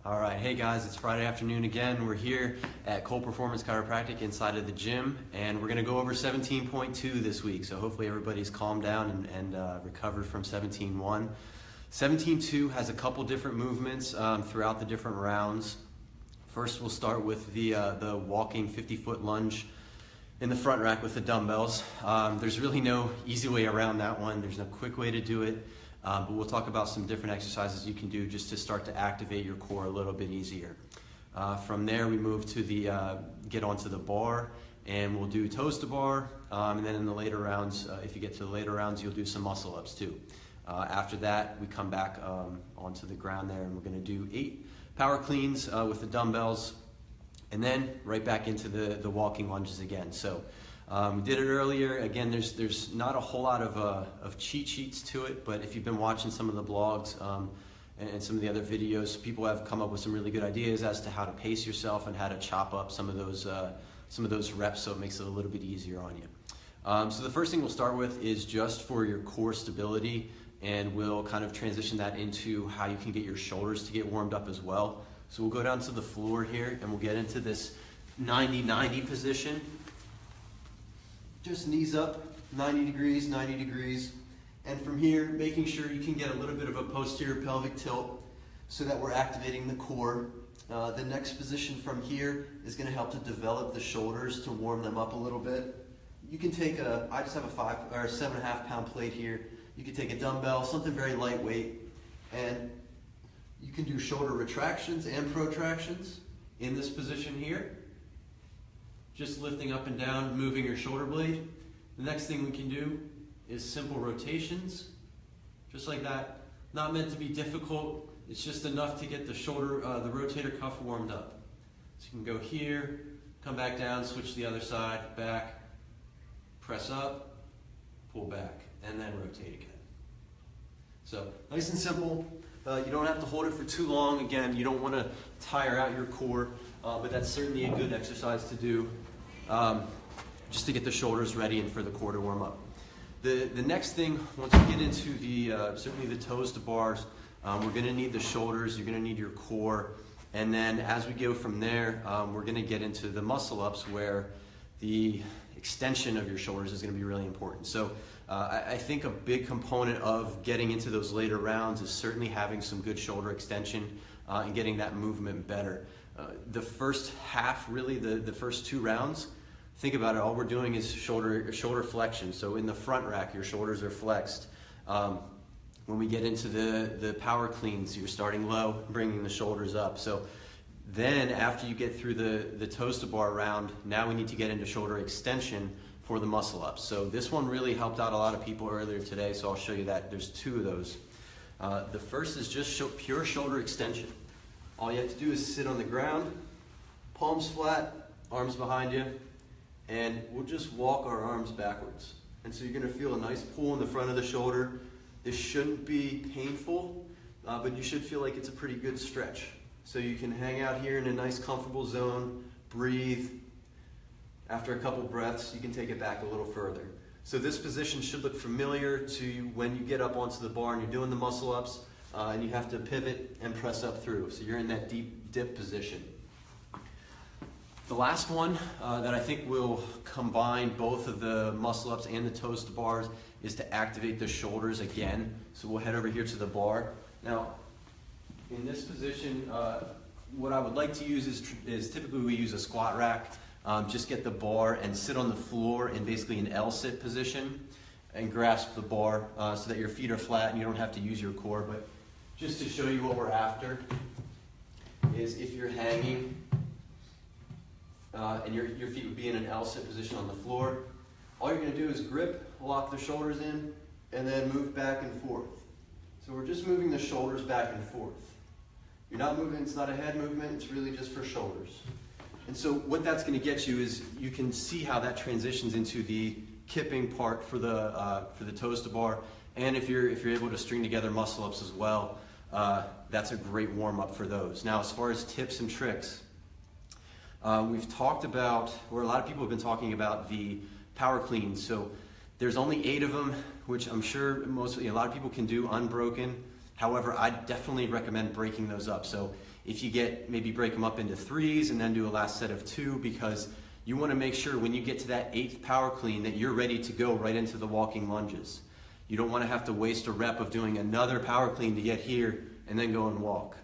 All right, hey guys, it's Friday afternoon again. We're here at Cohle Performance Chiropractic inside of the gym, and we're gonna go over 17.2 this week. So hopefully everybody's calmed down and recovered from 17.1. 17.2 has a couple different movements throughout the different rounds. First, we'll start with the walking 50-foot lunge in the front rack with the dumbbells. There's really no easy way around that one. There's no quick way to do it. But we'll talk about some different exercises you can do just to start to activate your core a little bit easier. From there, we move to the get onto the bar, and we'll do toes to bar. And then in the later rounds, if you get to the later rounds, you'll do some muscle ups too. After that, we come back onto the ground there, and we're going to do 8 power cleans with the dumbbells, and then right back into the walking lunges again. So we did it earlier. Again, there's not a whole lot of cheat sheets to it, but if you've been watching some of the blogs and some of the other videos, people have come up with some really good ideas as to how to pace yourself and how to chop up some of those reps, so it makes it a little bit easier on you. So the first thing we'll start with is just for your core stability, and we'll kind of transition that into how you can get your shoulders to get warmed up as well. So we'll go down to the floor here, and we'll get into this 90-90 position. Just knees up, 90 degrees, 90 degrees. And from here, making sure you can get a little bit of a posterior pelvic tilt so that we're activating the core. The next position from here is gonna help to develop the shoulders to warm them up a little bit. You can take I just have a 7.5 pound plate here. You can take a dumbbell, something very lightweight, and you can do shoulder retractions and protractions in this position here. Just lifting up and down, moving your shoulder blade. The next thing we can do is simple rotations, just like that. Not meant to be difficult, it's just enough to get the shoulder, the rotator cuff warmed up. So you can go here, come back down, switch the other side, back, press up, pull back, and then rotate again. So nice and simple. You don't have to hold it for too long. Again, you don't want to tire out your core, but that's certainly a good exercise to do. Just to get the shoulders ready and for the core to warm up. The next thing, once we get into certainly the toes to bars, we're going to need the shoulders, you're going to need your core, and then as we go from there, we're going to get into the muscle ups where the extension of your shoulders is going to be really important. So I think a big component of getting into those later rounds is certainly having some good shoulder extension and getting that movement better. The first half, really the first 2 rounds, think about it, all we're doing is shoulder flexion. So in the front rack, your shoulders are flexed. When we get into the power cleans, you're starting low, bringing the shoulders up. So then after you get through the toes to bar round, now we need to get into shoulder extension for the muscle ups. So this one really helped out a lot of people earlier today, so I'll show you that. There's 2 of those. The first is just pure shoulder extension. All you have to do is sit on the ground, palms flat, arms behind you, and we'll just walk our arms backwards. And so you're gonna feel a nice pull in the front of the shoulder. This shouldn't be painful, but you should feel like it's a pretty good stretch. So you can hang out here in a nice comfortable zone, breathe. After a couple breaths, you can take it back a little further. So this position should look familiar to you when you get up onto the bar and you're doing the muscle ups, and you have to pivot and press up through. So you're in that deep dip position. The last one that I think will combine both of the muscle ups and the toes to bars is to activate the shoulders again. So we'll head over here to the bar. Now, in this position, what I would like to use is typically we use a squat rack. Just get the bar and sit on the floor in basically an L-sit position and grasp the bar so that your feet are flat and you don't have to use your core. But just to show you what we're after is if you're hanging and your feet would be in an L-sit position on the floor, all you're going to do is grip, lock the shoulders in, and then move back and forth. So we're just moving the shoulders back and forth. You're not moving, it's not a head movement, it's really just for shoulders. And so what that's going to get you is you can see how that transitions into the kipping part for the toes to bar, and if you're able to string together muscle ups as well, that's a great warm up for those. Now, as far as tips and tricks, we've talked about, or a lot of people have been talking about the power cleans. So there's only 8 of them, which I'm sure a lot of people can do unbroken. However, I definitely recommend breaking those up. So if you maybe break them up into 3s and then do a last set of 2, because you want to make sure when you get to that 8th power clean that you're ready to go right into the walking lunges. You don't want to have to waste a rep of doing another power clean to get here and then go and walk.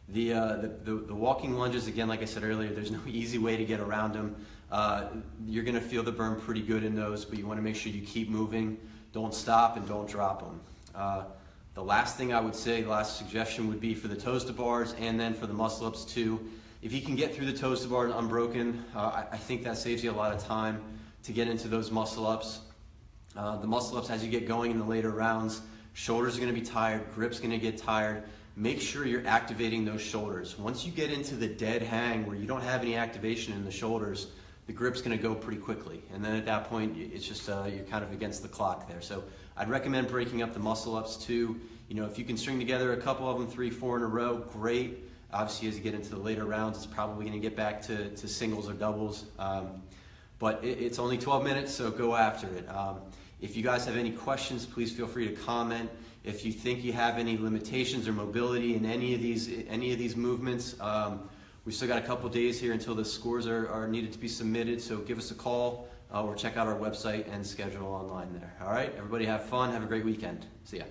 The walking lunges, again, like I said earlier, there's no easy way to get around them. You're going to feel the burn pretty good in those, but you want to make sure you keep moving. Don't stop and don't drop them. The last thing I would say, the last suggestion would be for the toes to bars and then for the muscle ups too. If you can get through the toes to bars unbroken, I think that saves you a lot of time to get into those muscle ups. The muscle ups, as you get going in the later rounds, shoulders are going to be tired, grip's going to get tired. Make sure you're activating those shoulders. Once you get into the dead hang where you don't have any activation in the shoulders, the grip's going to go pretty quickly. And then at that point, it's just you're kind of against the clock there. So I'd recommend breaking up the muscle ups too. You know, if you can string together a couple of them, 3, 4 in a row, great. Obviously, as you get into the later rounds, it's probably going to get back to singles or doubles. But it's only 12 minutes, so go after it. If you guys have any questions, please feel free to comment. If you think you have any limitations or mobility in any of these movements, we've still got a couple days here until the scores are needed to be submitted, so give us a call or check out our website and schedule online there. All right, everybody have fun. Have a great weekend. See ya.